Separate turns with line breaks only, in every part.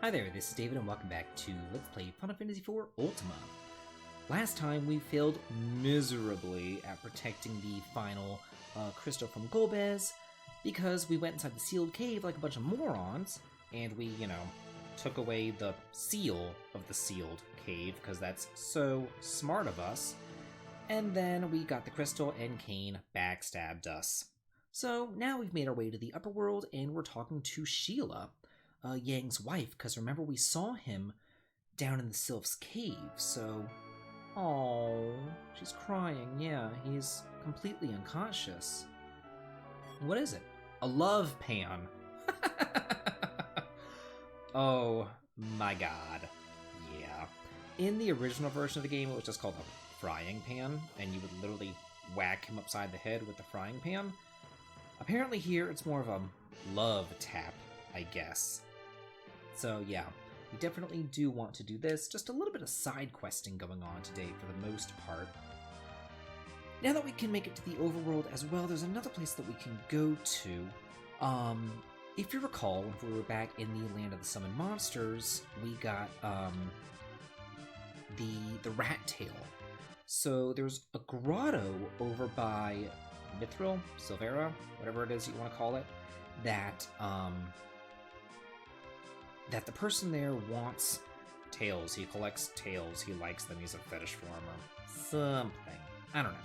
Hi there, this is David and welcome back to Let's Play Final Fantasy IV Ultima. Last time we failed miserably at protecting the final crystal from Golbez because we went inside the sealed cave like a bunch of morons and we, took away the seal of the sealed cave because that's so smart of us. And then we got the crystal and Cain backstabbed us. So now we've made our way to the upper world and we're talking to Sheila, Yang's wife, because remember we saw him down in the Sylph's cave, so... Oh, she's crying, yeah, he's completely unconscious. What is it? A love pan! Oh my god, yeah. In the original version of the game, it was just called a frying pan, and you would literally whack him upside the head with the frying pan. Apparently here, it's more of a love tap, I guess. So yeah, we definitely do want to do this. Just a little bit of side questing going on today for the most part. Now that we can make it to the overworld as well, there's another place that we can go to. If you recall, when we were back in the Land of the Summoned Monsters, we got the rat tail. So there's a grotto over by Mithril, Silvera, whatever it is you want to call it, that that the person there wants tails. He collects tails. He likes them. He's a fetish for them or something. I don't know.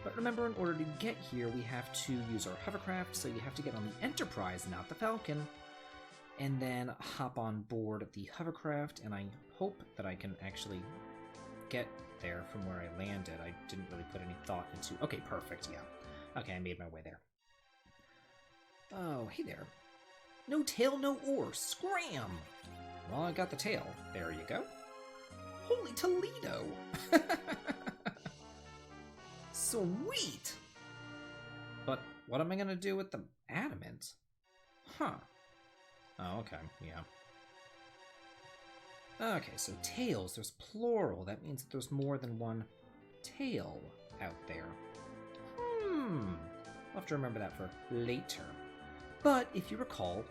But remember, in order to get here, we have to use our hovercraft, so you have to get on the Enterprise, not the Falcon, and then hop on board the hovercraft, and I hope that I can actually get there from where I landed. I didn't really put any thought into... Okay, perfect, yeah. Okay, I made my way there. Oh, hey there. No tail, no oar. Scram! Well, I got the tail. There you go. Holy Toledo! Sweet! But what am I gonna do with the adamant? Huh. Oh, okay, yeah. Okay, so tails. There's plural. That means that there's more than one tail out there. I'll have to remember that for later. But if you recall,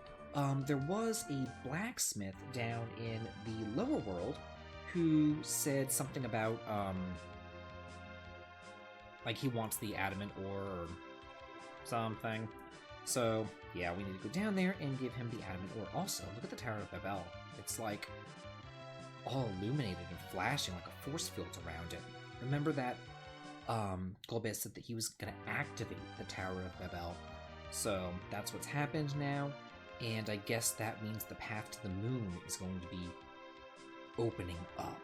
there was a blacksmith down in the lower world who said something about, like he wants the adamant ore or something. So, yeah, we need to go down there and give him the adamant ore. Also, look at the Tower of Babel. It's like all illuminated and flashing like a force field around it. Remember that Golbez said that he was going to activate the Tower of Babel. So that's what's happened now, and I guess that means the path to the moon is going to be opening up.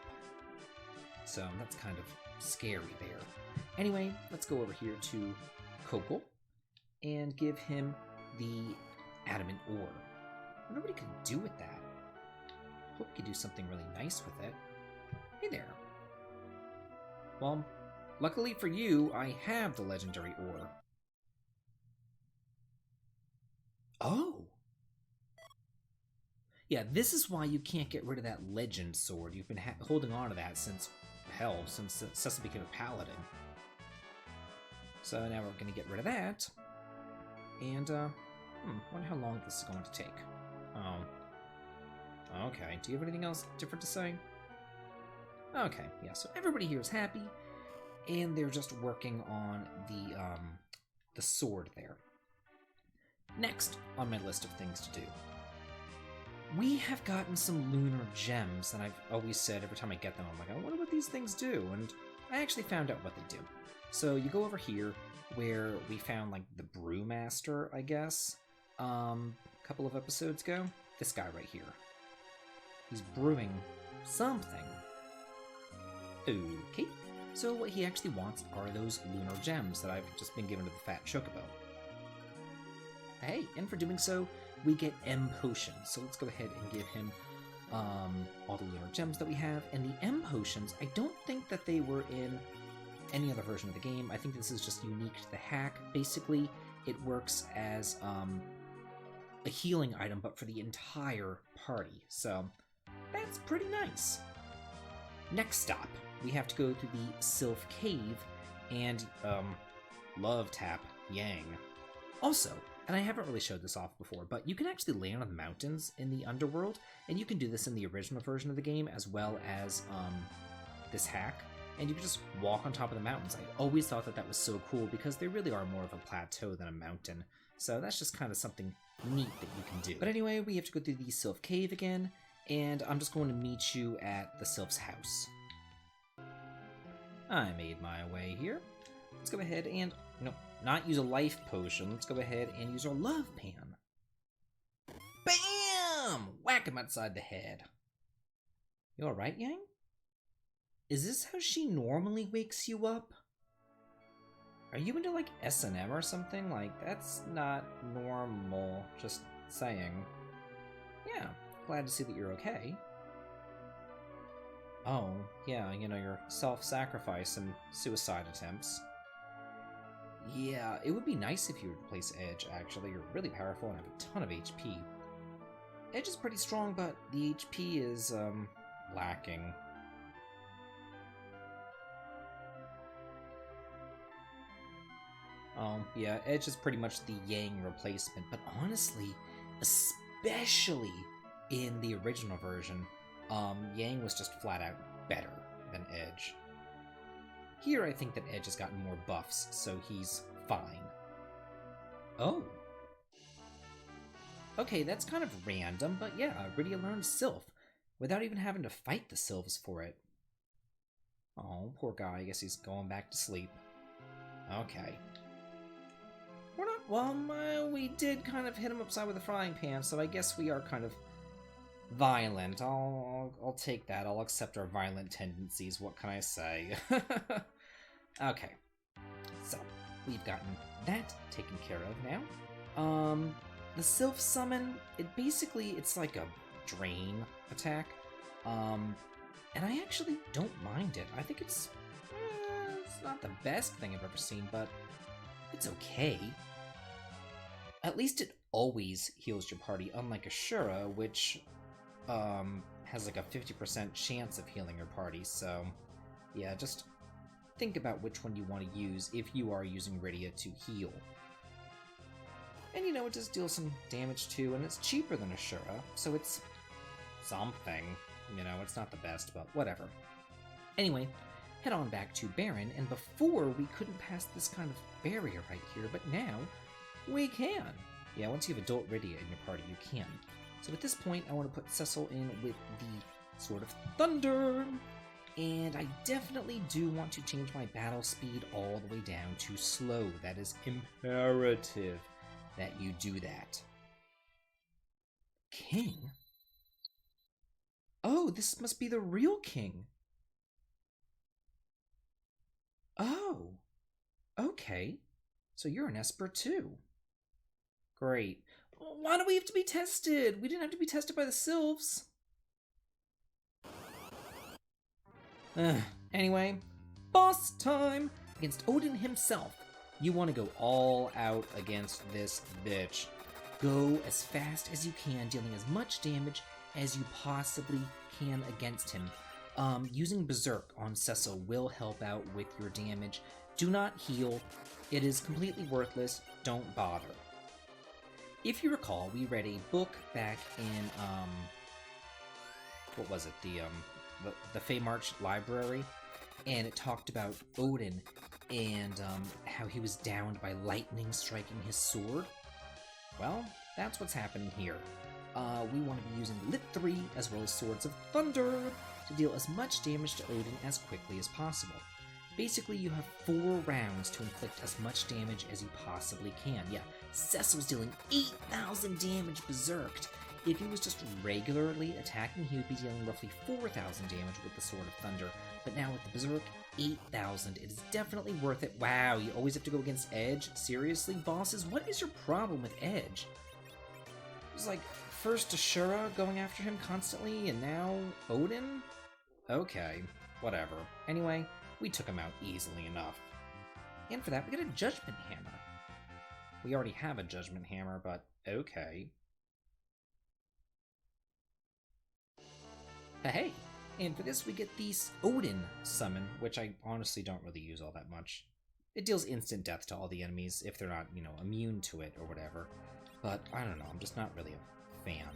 So that's kind of scary there. Anyway, let's go over here to Kokol and give him the adamant ore. I wonder what he can do with that. Hope he can do something really nice with it. Hey there. Well, luckily for you, I have the legendary ore. Oh! Yeah, this is why you can't get rid of that legend sword. You've been holding on to that since, hell, since Cessa became a paladin. So now we're going to get rid of that. And, wonder how long this is going to take. Oh. Okay, do you have anything else different to say? Okay, yeah, so everybody here is happy, and they're just working on the sword there. Next on my list of things to do, we have gotten some lunar gems, and I've always said every time I get them, I'm like, I wonder what these things do, and I actually found out what they do. So you go over here where we found like the brewmaster, I guess, a couple of episodes ago. This guy right here. He's brewing something. Okay, so what he actually wants are those lunar gems that I've just been given to the fat chocobo. Hey, and for doing so, we get M potions. So let's go ahead and give him all the lunar gems that we have. And the M potions, I don't think that they were in any other version of the game. I think this is just unique to the hack. Basically, it works as a healing item, but for the entire party. So that's pretty nice. Next stop, we have to go through the Sylph Cave and love tap Yang. Also, And I haven't really showed this off before, but you can actually land on the mountains in the underworld, and you can do this in the original version of the game as well as this hack, and you can just walk on top of the mountains. I always thought that that was so cool because they really are more of a plateau than a mountain, so that's just kind of something neat that you can do. But anyway, we have to go through the Sylph Cave again, and I'm just going to meet you at the Sylph's house. I made my way here. Let's go ahead and, not use a life potion. Let's go ahead and use our love pan. Bam! Whack him outside the head. You alright, Yang? Is this how she normally wakes you up? Are you into, like, S&M or something? Like, that's not normal. Just saying. Yeah, glad to see that you're okay. Oh, yeah, your self-sacrifice and suicide attempts. Yeah, it would be nice if you would replace Edge, actually. You're really powerful and have a ton of HP. Edge is pretty strong, but the HP is, lacking. Yeah, Edge is pretty much the Yang replacement, but honestly, especially in the original version, Yang was just flat out better than Edge. Here, I think that Edge has gotten more buffs, so he's fine. Oh. Okay, that's kind of random, but yeah, Rydia learned Sylph, without even having to fight the Sylphs for it. Oh, poor guy, I guess he's going back to sleep. Okay. We're not, well, we did kind of hit him upside with a frying pan, so I guess we are kind of violent. I'll take that. I'll accept our violent tendencies. What can I say? Okay. So, we've gotten that taken care of now. The Sylph Summon, it's like a drain attack. And I actually don't mind it. I think it's not the best thing I've ever seen, but it's okay. At least it always heals your party, unlike Ashura, which has like a 50% chance of healing your party, so yeah, just think about which one you want to use if you are using Rydia to heal. And it does deal some damage too, and it's cheaper than Ashura, so it's something. It's not the best, but whatever. Anyway, head on back to Baron, and before we couldn't pass this kind of barrier right here, but now we can. Yeah, once you have Adult Rydia in your party, you can. So at this point, I want to put Cecil in with the Sword of Thunder, and I definitely do want to change my battle speed all the way down to slow. That is imperative that you do that. King? Oh, this must be the real king. Oh, okay. So you're an Esper too. Great. Why do we have to be tested? We didn't have to be tested by the Sylphs. Anyway, boss time against Odin himself. You want to go all out against this bitch. Go as fast as you can, dealing as much damage as you possibly can against him. Using Berserk on Cecil will help out with your damage. Do not heal. It is completely worthless. Don't bother. If you recall, we read a book back in, what was it, the Feymarch library, and it talked about Odin and how he was downed by lightning striking his sword. Well, that's what's happening here. We want to be using Lit 3 as well as Swords of Thunder to deal as much damage to Odin as quickly as possible. Basically, you have 4 rounds to inflict as much damage as you possibly can. Yeah, Cecil's dealing 8,000 damage berserked. If he was just regularly attacking, he would be dealing roughly 4,000 damage with the Sword of Thunder. But now with the Berserk, 8,000. It is definitely worth it. Wow, you always have to go against Edge? Seriously, bosses? What is your problem with Edge? It was like, first Ashura going after him constantly, and now Odin? Okay, whatever. Anyway, we took him out easily enough. And for that, we get a Judgment Hammer. We already have a Judgment Hammer, but okay. Hey, and for this we get the Odin summon, which I honestly don't really use all that much. It deals instant death to all the enemies if they're not, immune to it or whatever. But I don't know, I'm just not really a fan.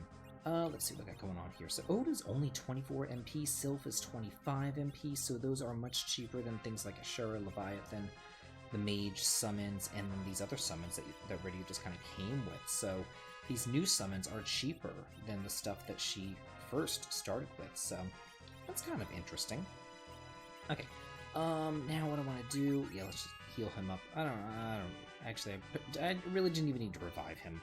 Let's see what I got going on here. So Odin's only 24 MP, Sylph is 25 MP, so those are much cheaper than things like Ashura, Leviathan, the Mage summons, and then these other summons that Rydia just kind of came with. So these new summons are cheaper than the stuff that she first started with, so that's kind of interesting. Okay, now what I want to do, yeah, let's just heal him up. Actually, I really didn't even need to revive him.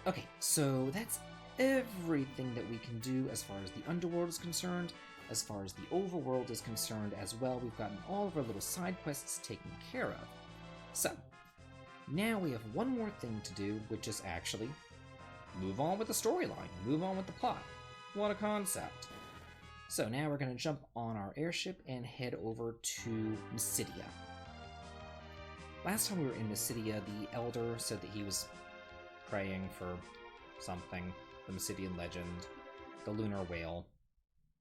Okay, so that's everything that we can do as far as the Underworld is concerned. As far as the Overworld is concerned as well, we've gotten all of our little side quests taken care of. So, now we have one more thing to do, which is actually move on with the storyline, move on with the plot. What a concept. So now we're going to jump on our airship and head over to Mysidia. Last time we were in Mysidia, the Elder said that he was praying for something, the Mysidian legend, the lunar whale,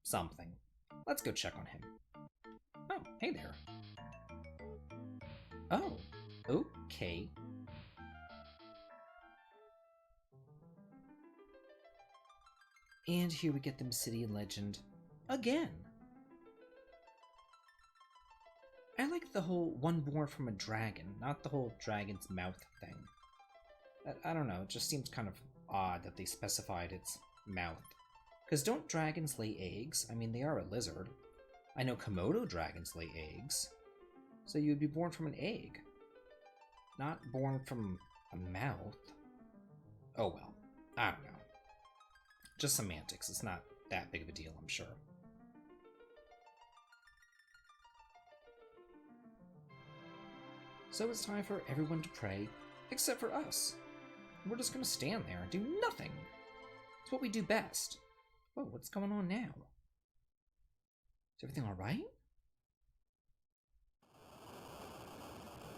something. Let's go check on him. Oh, hey there. Oh, okay. And here we get the Mysidian legend again. I like the whole one born from a dragon, not the whole dragon's mouth thing. I don't know, it just seems kind of odd that they specified its mouth. Because don't dragons lay eggs? I mean, they are a lizard. I know Komodo dragons lay eggs. So you'd be born from an egg. Not born from a mouth. Oh well, I don't know. Just semantics, it's not that big of a deal, I'm sure. So it's time for everyone to pray, except for us. We're just gonna stand there and do nothing. It's what we do best. Whoa, what's going on now? Is everything alright?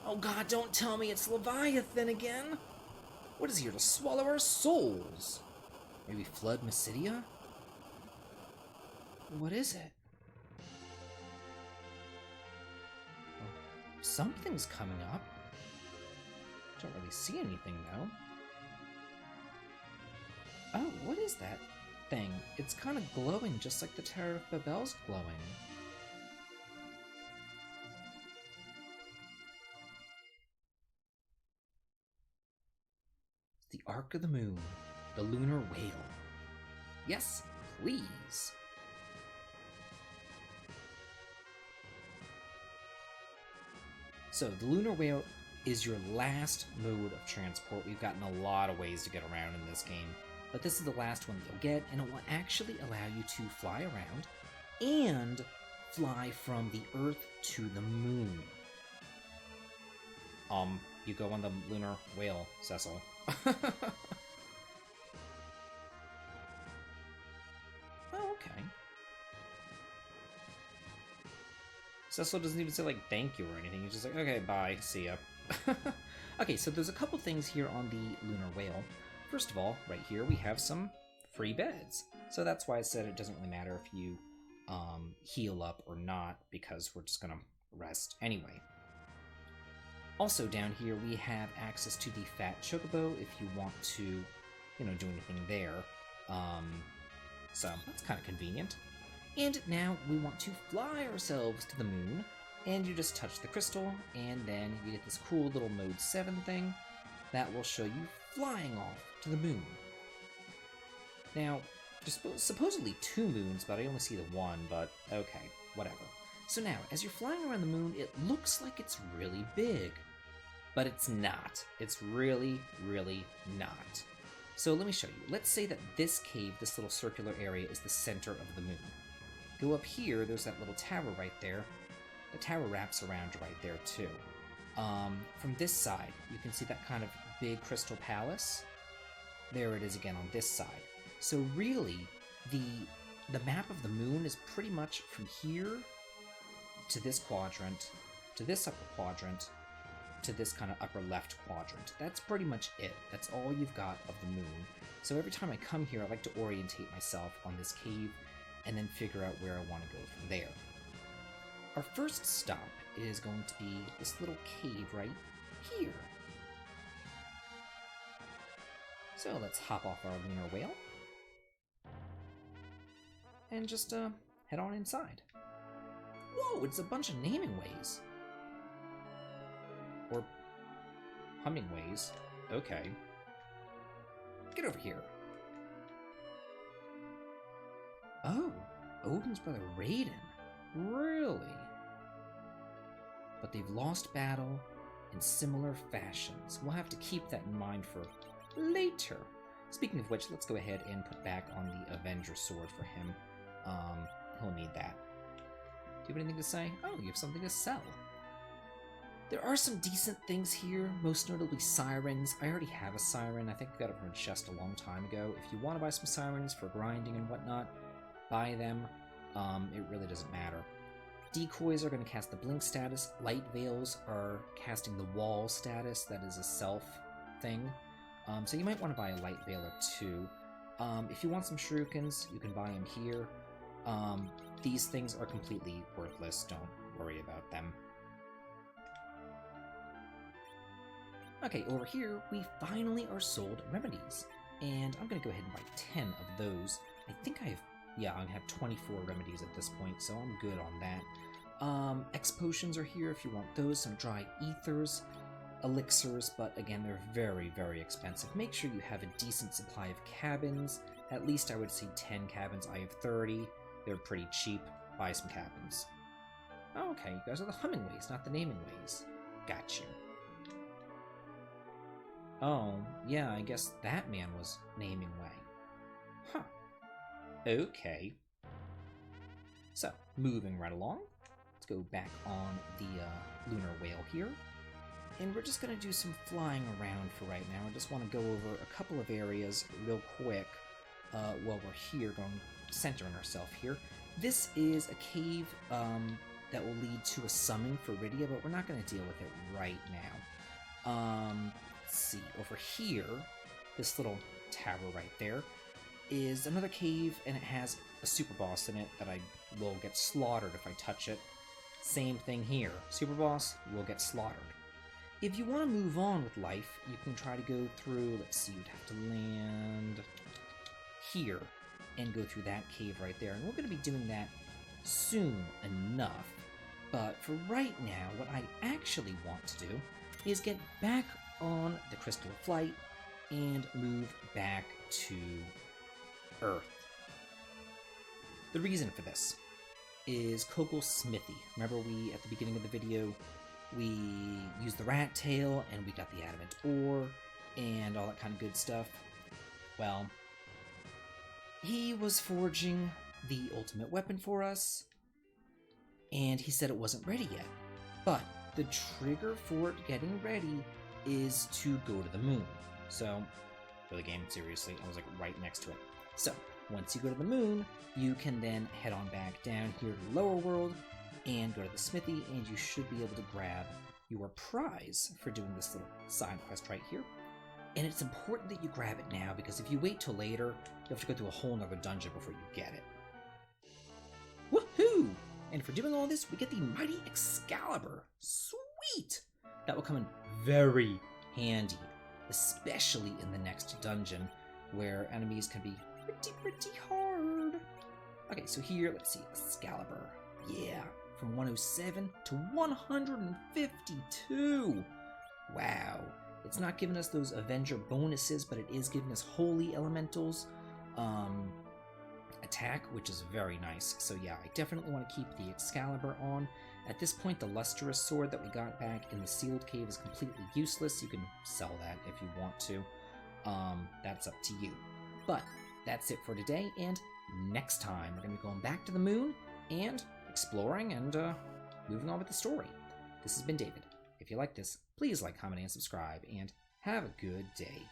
Oh god, don't tell me it's Leviathan again! What is he here to swallow our souls? Maybe flood Mysidia? What is it? Well, something's coming up. Don't really see anything though. Oh, what is that thing? It's kind of glowing just like the Tower of Babel's glowing. It's the Ark of the Moon, the lunar whale. Yes, please. So, the lunar whale is your last mode of transport. We've gotten a lot of ways to get around in this game, but this is the last one that you'll get, and it will actually allow you to fly around and fly from the Earth to the Moon. You go on the lunar whale, Cecil. Oh, okay. Cecil doesn't even say, like, thank you or anything. He's just like, okay, bye, see ya. Okay, so there's a couple things here on the lunar whale. First of all, right here, we have some free beds. So that's why I said it doesn't really matter if you heal up or not, because we're just gonna rest anyway. Also down here, we have access to the Fat Chocobo if you want to, do anything there. So that's kind of convenient. And now we want to fly ourselves to the moon, and you just touch the crystal, and then you get this cool little Mode 7 thing that will show you flying off to the moon. Now, there's supposedly 2 moons, but I only see the one, but okay, whatever. So now, as you're flying around the moon, it looks like it's really big. But it's not. It's really, really not. So let me show you. Let's say that this cave, this little circular area, is the center of the moon. Go up here, there's that little tower right there. The tower wraps around right there too. From this side, you can see that kind of big crystal palace. There it is again on this side. So really, the map of the moon is pretty much from here to this quadrant, to this upper quadrant, to this kind of upper left quadrant. That's pretty much it. That's all you've got of the moon. So every time I come here, I like to orientate myself on this cave and then figure out where I want to go from there. Our first stop is going to be this little cave right here. So let's hop off our lunar whale and just head on inside. Whoa, it's a bunch of naming ways. Or humming ways. Okay. Get over here. Oh, Odin's brother Raiden. Really? But they've lost battle in similar fashions. We'll have to keep that in mind for later. Speaking of which, let's go ahead and put back on the Avenger sword for him. He'll need that. Do you have anything to say? Oh, you have something to sell. There are some decent things here, most notably sirens. I already have a siren. I think I got it from a chest a long time ago. If you want to buy some sirens for grinding and whatnot, buy them. It really doesn't matter. Decoys are going to cast the blink status. Light veils are casting the wall status. That is a self thing. So you might want to buy a light veil or two. If you want some shurikens, you can buy them here. These things are completely worthless. Don't worry about them. Okay, over here, we finally are sold remedies. And I'm going to go ahead and buy 10 of those. I think I have 24 remedies at this point, so I'm good on that. X potions are here if you want those, some dry ethers, elixirs, but again, they're very, very expensive. Make sure you have a decent supply of cabins. At least I would say 10 cabins. I have 30. They're pretty cheap. Buy some cabins. Oh, okay, you guys are the humming ways, not the naming ways. Got you. Oh, yeah, I guess that man was naming way. Huh. Okay. So, moving right along. Let's go back on the lunar whale here. And we're just going to do some flying around for right now. I just want to go over a couple of areas real quick while we're here, centering ourselves here. This is a cave that will lead to a summon for Rydia, but we're not going to deal with it right now. Let's see, over here, this little tower right there is another cave, and it has a super boss in it that I will get slaughtered if I touch it. Same thing here. Super boss will get slaughtered. If you want to move on with life, you can try to go through, let's see, you'd have to land here and go through that cave right there. And we're going to be doing that soon enough. But for right now, what I actually want to do is get back on the Crystal of Flight and move back to Earth. The reason for this is Kokol's Smithy. Remember at the beginning of the video, we used the rat tail and we got the adamant ore and all that kind of good stuff. Well, he was forging the ultimate weapon for us, and he said it wasn't ready yet. But the trigger for it getting ready is to go to the moon. So, for the game, seriously, I was like right next to it. So, once you go to the moon, you can then head on back down here to the lower world and go to the smithy, and you should be able to grab your prize for doing this little side quest right here. And it's important that you grab it now, because if you wait till later, you have to go through a whole nother dungeon before you get it. Woohoo! And for doing all this, we get the Mighty Excalibur. Sweet! That will come in very handy, especially in the next dungeon, where enemies can be pretty hard. Okay, so here, let's see, Excalibur. Yeah, from 107 to 152. Wow. It's not giving us those Avenger bonuses, but it is giving us Holy Elemental's attack, which is very nice. So yeah, I definitely want to keep the Excalibur on. At this point, the Lustrous Sword that we got back in the Sealed Cave is completely useless. You can sell that if you want to. That's up to you. But that's it for today, and next time we're going to be going back to the moon and exploring and moving on with the story. This has been David. If you like this, please like, comment, and subscribe, and have a good day.